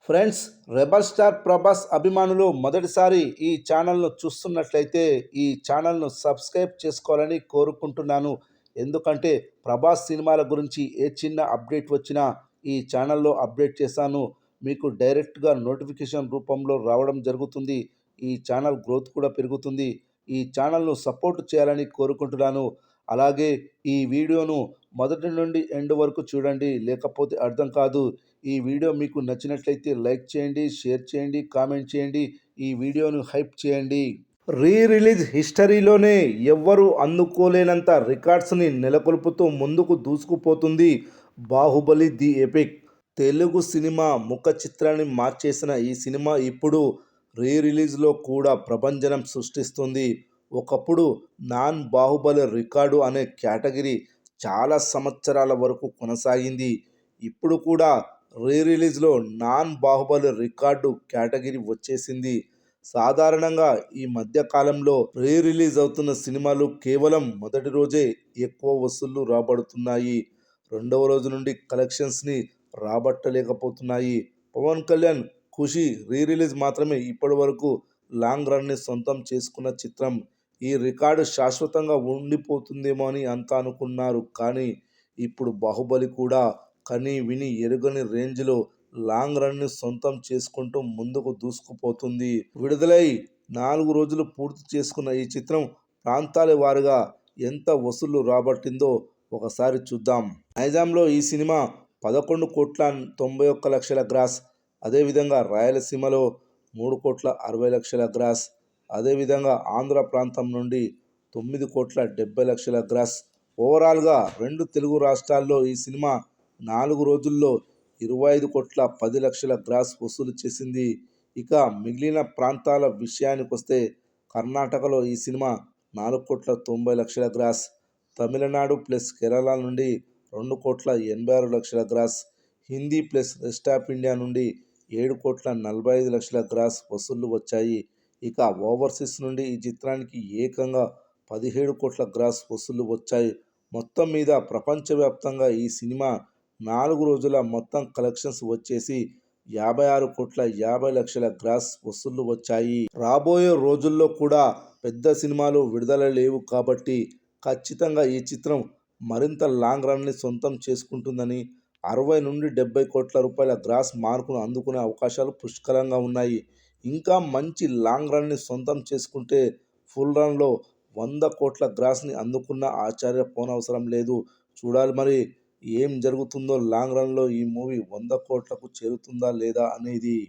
Friends, rebel star Prabhas అభిమానులు మొదటిసారి ఈ ఛానల్ను చూస్తున్నట్లయితే ఈ ఛానల్ను సబ్స్క్రైబ్ చేసుకోవాలని కోరుకుంటున్నాను. ఎందుకంటే ప్రభాస్ సినిమాల గురించి ఏ చిన్న అప్డేట్ వచ్చినా ఈ ఛానల్లో అప్డేట్ చేశాను. మీకు డైరెక్ట్గా నోటిఫికేషన్ రూపంలో రావడం జరుగుతుంది. ఈ ఛానల్ గ్రోత్ కూడా పెరుగుతుంది. ఈ ఛానల్ను సపోర్ట్ చేయాలని కోరుకుంటున్నాను. అలాగే ఈ వీడియోను మొదటి నుండి ఎండ్ వరకు చూడండి, లేకపోతే అర్థం కాదు. ఈ వీడియో మీకు నచ్చినట్లయితే లైక్ చేయండి, షేర్ చేయండి, కామెంట్ చేయండి. ఈ వీడియోను హైప్ చేయండి. రిలీజ్ హిస్టరీలోనే ఎవ్వరూ అందుకోలేనంత రికార్డ్స్ని నెలకొల్పుతూ ముందుకు దూసుకుపోతుంది Baahubali the epic. Telugu cinema ముఖ చిత్రాన్ని మార్చేసిన ఈ సినిమా ఇప్పుడు రిలీజ్లో కూడా ప్రభంజనం సృష్టిస్తుంది. ఒకప్పుడు నాన్ బాహుబలి రికార్డు అనే కేటగిరీ చాలా సంవత్సరాల వరకు కొనసాగింది. ఇప్పుడు కూడా రిలీజ్లో నాన్ బాహుబలి రికార్డు కేటగిరీ వచ్చేసింది. సాధారణంగా ఈ మధ్య కాలంలో రిలీజ్ అవుతున్న సినిమాలు కేవలం మొదటి రోజే ఎక్కువ వసూళ్లు రాబడుతున్నాయి. రెండవ రోజు నుండి కలెక్షన్స్ని రాబట్టలేకపోతున్నాయి. పవన్ కళ్యాణ్ ఖుషి రిలీజ్ మాత్రమే ఇప్పటి వరకు లాంగ్ రన్ని సొంతం చేసుకున్న చిత్రం. ఈ రికార్డు శాశ్వతంగా ఉండిపోతుందేమో అని అంతా అనుకున్నారు. కానీ ఇప్పుడు బాహుబలి కూడా కని విని ఎరుగని రేంజ్లో లాంగ్ రన్ని సొంతం చేసుకుంటూ ముందుకు దూసుకుపోతుంది. విడుదలై 4 రోజులు పూర్తి చేసుకున్న ఈ చిత్రం ప్రాంతాల వారీగా ఎంత వసూళ్లు రాబట్టిందో ఒకసారి చూద్దాం. నైజాంలో ఈ సినిమా 11,91,00,000 గ్రాస్. అదేవిధంగా రాయలసీమలో 3,60,00,000 గ్రాస్. అదేవిధంగా ఆంధ్ర ప్రాంతం నుండి 9,70,00,000 గ్రాస్. ఓవరాల్గా రెండు తెలుగు రాష్ట్రాల్లో ఈ సినిమా 4 రోజుల్లో 25,10,00,000 గ్రాస్ వసూలు చేసింది. ఇక మిగిలిన ప్రాంతాల విషయానికొస్తే కర్ణాటకలో ఈ cinema 4,90,00,000 gross. Tamil Nadu plus Kerala నుండి 2,86,00,000 gross. Hindi plus rest of India నుండి 7,45,00,000 గ్రాస్ వసూళ్లు వచ్చాయి. ఇక ఓవర్సీస్ నుండి ఈ చిత్రానికి ఏకంగా 17 కోట్ల గ్రాస్ వసూళ్లు వచ్చాయి. మొత్తం మీద ప్రపంచవ్యాప్తంగా ఈ సినిమా 4 రోజుల మొత్తం కలెక్షన్స్ వచ్చేసి 56,50,00,000 గ్రాస్ వసూళ్లు వచ్చాయి. రాబోయే రోజుల్లో కూడా పెద్ద సినిమాలు విడుదల లేవు కాబట్టి ఖచ్చితంగా ఈ చిత్రం మరింత లాంగ్ రన్ని సొంతం చేసుకుంటుందని, 60 నుండి 70 కోట్ల రూపాయల గ్రాస్ మార్కును అందుకునే అవకాశాలు పుష్కలంగా ఉన్నాయి. ఇంకా మంచి లాంగ్ రన్ని సొంతం చేసుకుంటే ఫుల్ రన్లో 100 కోట్ల గ్రాస్ని అందుకున్న ఆశ్చర్యపోనవసరం లేదు. చూడాలి మరి ఏం జరుగుతుందో. లాంగ్ రన్లో ఈ మూవీ 100 కోట్లకు చేరుతుందా లేదా అనేది.